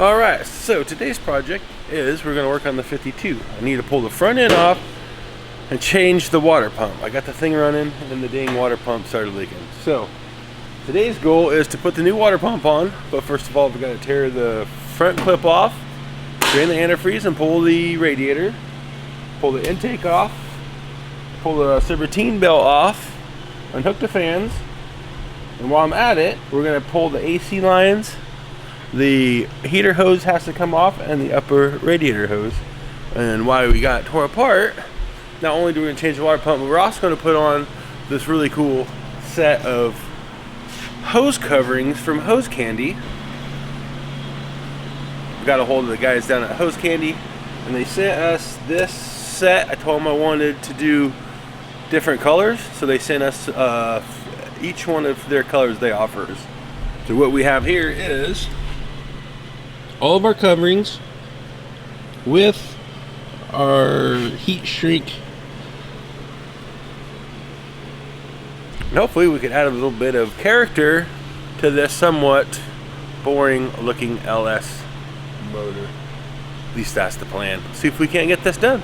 Alright, so today's project is we're going to work on the 52. I need to pull the front end off and change the water pump. I got the thing running and the dang water pump started leaking. So today's goal is to put the new water pump on, but first of all we've got to tear the front clip off, drain the antifreeze and pull the radiator, pull the intake off, pull the serpentine belt off, unhook the fans, and while I'm at it we're going to pull the AC lines. The heater hose has to come off and the upper radiator hose. And why we got it tore apart, not only do we change the water pump, but we're also going to put on this really cool set of hose coverings from Hose Candy. We got a hold of the guys down at Hose Candy and they sent us this set. I told them I wanted to do different colors, so they sent us each one of their colors they offer us. So what we have here is all of our coverings with our heat shrink, and hopefully we could add a little bit of character to this somewhat boring looking LS motor. At least that's the plan. See if we can't get this done.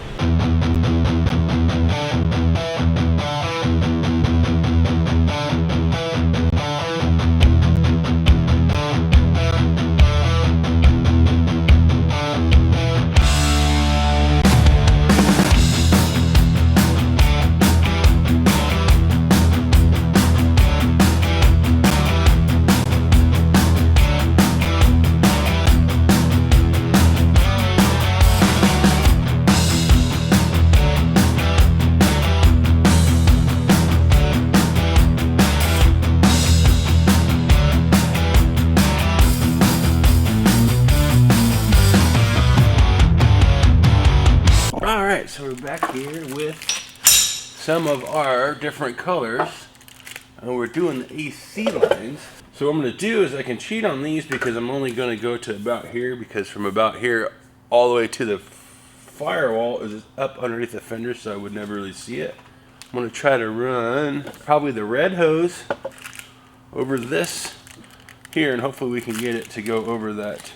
Alright, so we're back here with some of our different colors, and we're doing the AC lines. So what I'm going to do is I can cheat on these because I'm only going to go to about here, because from about here all the way to the firewall is up underneath the fender, so I would never really see it. I'm going to try to run probably the red hose over this here, and hopefully we can get it to go over that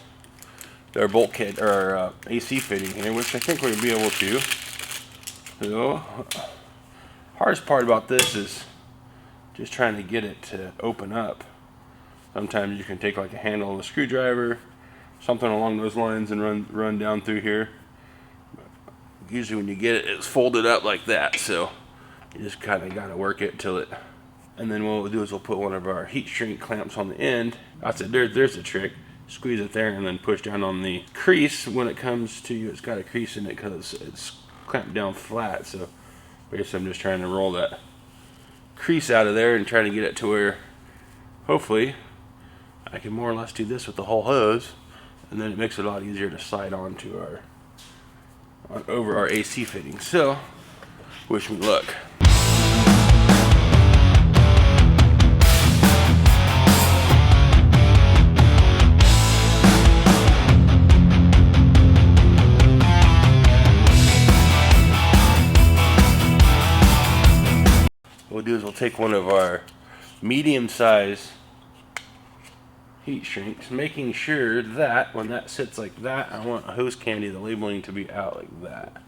our bulkhead or our AC fitting here, which I think we're gonna be able to. So, hardest part about this is just trying to get it to open up. Sometimes you can take like a handle and a screwdriver, something along those lines, and run down through here. But usually when you get it, it's folded up like that, so you just kind of gotta work it till it. And then what we'll do is we'll put one of our heat shrink clamps on the end. That's it. There's the trick. Squeeze it there and then push down on the crease. When it comes to you, it's got a crease in it because it's clamped down flat. So basically I'm just trying to roll that crease out of there and trying to get it to where hopefully I can more or less do this with the whole hose, and then it makes it a lot easier to slide onto over our AC fitting. So wish me luck. What we'll do is we'll take one of our medium-size heat shrinks, making sure that when that sits like that, I want Hose Candy, the labeling, to be out like that.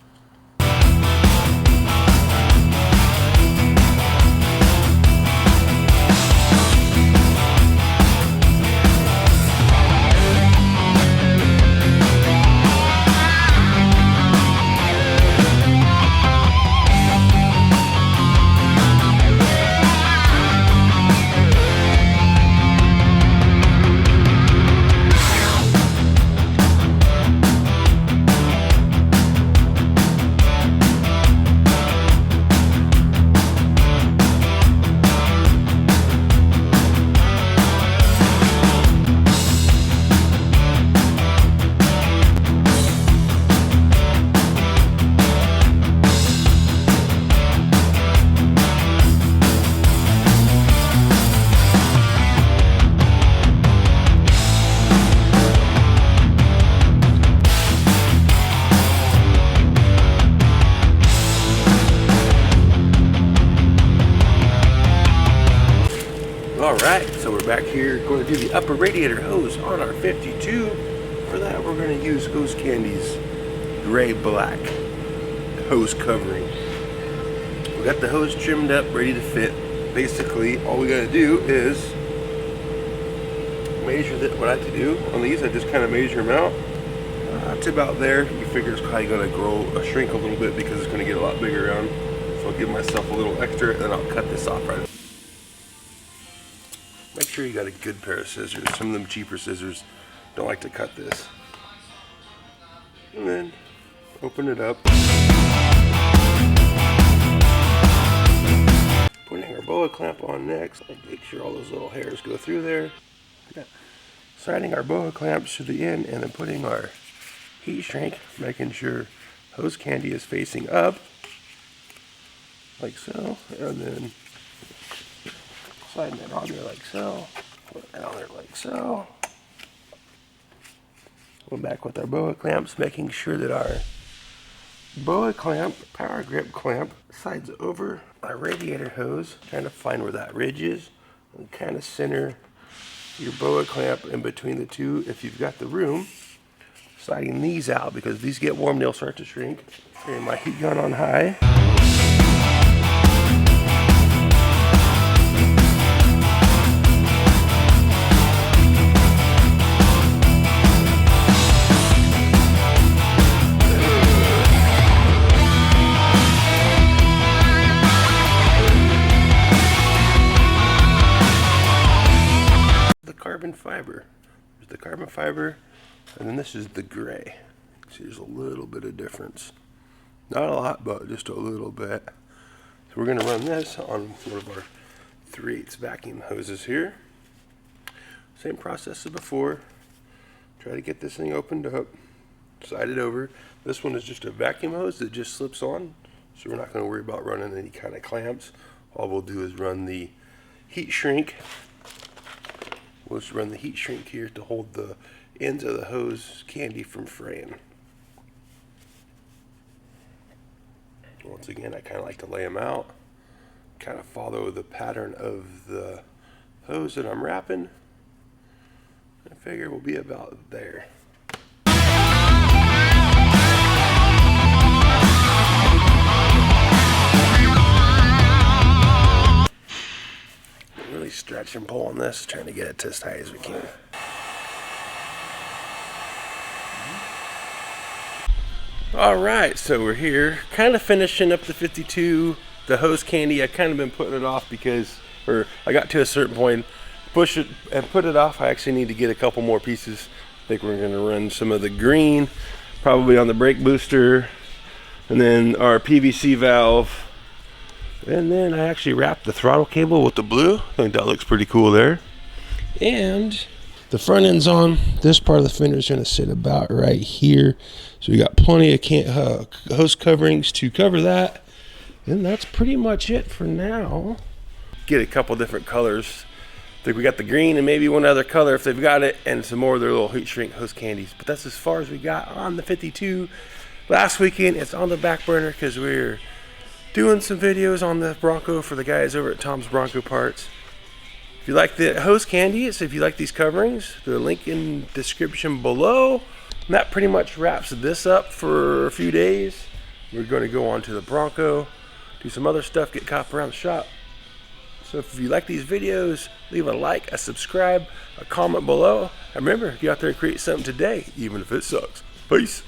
Alright, so we're back here going to do the upper radiator hose on our 52. For that, we're going to use Hose Candy's gray black hose covering. We got the hose trimmed up, ready to fit. Basically, all we got to do is measure that. What I have to do on these, I just kind of measure them out. To about there. You figure it's probably going to shrink a little bit because it's going to get a lot bigger around. So I'll give myself a little extra, and then I'll cut this off right. Make sure you got a good pair of scissors. Some of them cheaper scissors don't like to cut this. And then open it up. Putting our boa clamp on next. Make sure all those little hairs go through there. Sliding our boa clamps to the end, and then putting our heat shrink, making sure Hose Candy is facing up, like so, and then sliding it on there like so, put it down there like so. We're back with our boa clamps, making sure that our boa clamp, power grip clamp, slides over our radiator hose, trying to find where that ridge is, and kind of center your boa clamp in between the two if you've got the room. Sliding these out because if these get warm, they'll start to shrink. Turning my heat gun on high. The carbon fiber. There's the carbon fiber. And then this is the gray. See, there's a little bit of difference. Not a lot, but just a little bit. So we're going to run this on one of our 3/8 vacuum hoses here. Same process as before. Try to get this thing opened up. Slide it over. This one is just a vacuum hose that just slips on. So we're not going to worry about running any kind of clamps. All we'll do is run the heat shrink. We'll just run the heat shrink here to hold the ends of the Hose Candy from fraying. Once again, I kind of like to lay them out, kind of follow the pattern of the hose that I'm wrapping. I figure we'll be about there. Really stretch and pull on this, trying to get it to as tight as we can. Alright, so we're here, kind of finishing up the 52, the Hose Candy. I kind of been putting it off because, I got to a certain point, push it and put it off. I actually need to get a couple more pieces. I think we're going to run some of the green, probably on the brake booster, and then our PVC valve. And then I actually wrapped the throttle cable with the blue. I think that looks pretty cool there. And the front end's on. This part of the fender is going to sit about right here. So we got plenty of hose coverings to cover that. And that's pretty much it for now. Get a couple different colors. I think we got the green and maybe one other color if they've got it, and some more of their little heat shrink Hose Candies. But that's as far as we got on the 52. Last weekend, it's on the back burner because we're doing some videos on the Bronco for the guys over at Tom's Bronco Parts. If you like the Hose Candies, if you like these coverings, the link in description below. And that pretty much wraps this up for a few days. We're going to go on to the Bronco, do some other stuff, get caught around the shop. So if you like these videos, leave a like, a subscribe, a comment below. And remember, get out there and create something today, even if it sucks. Peace.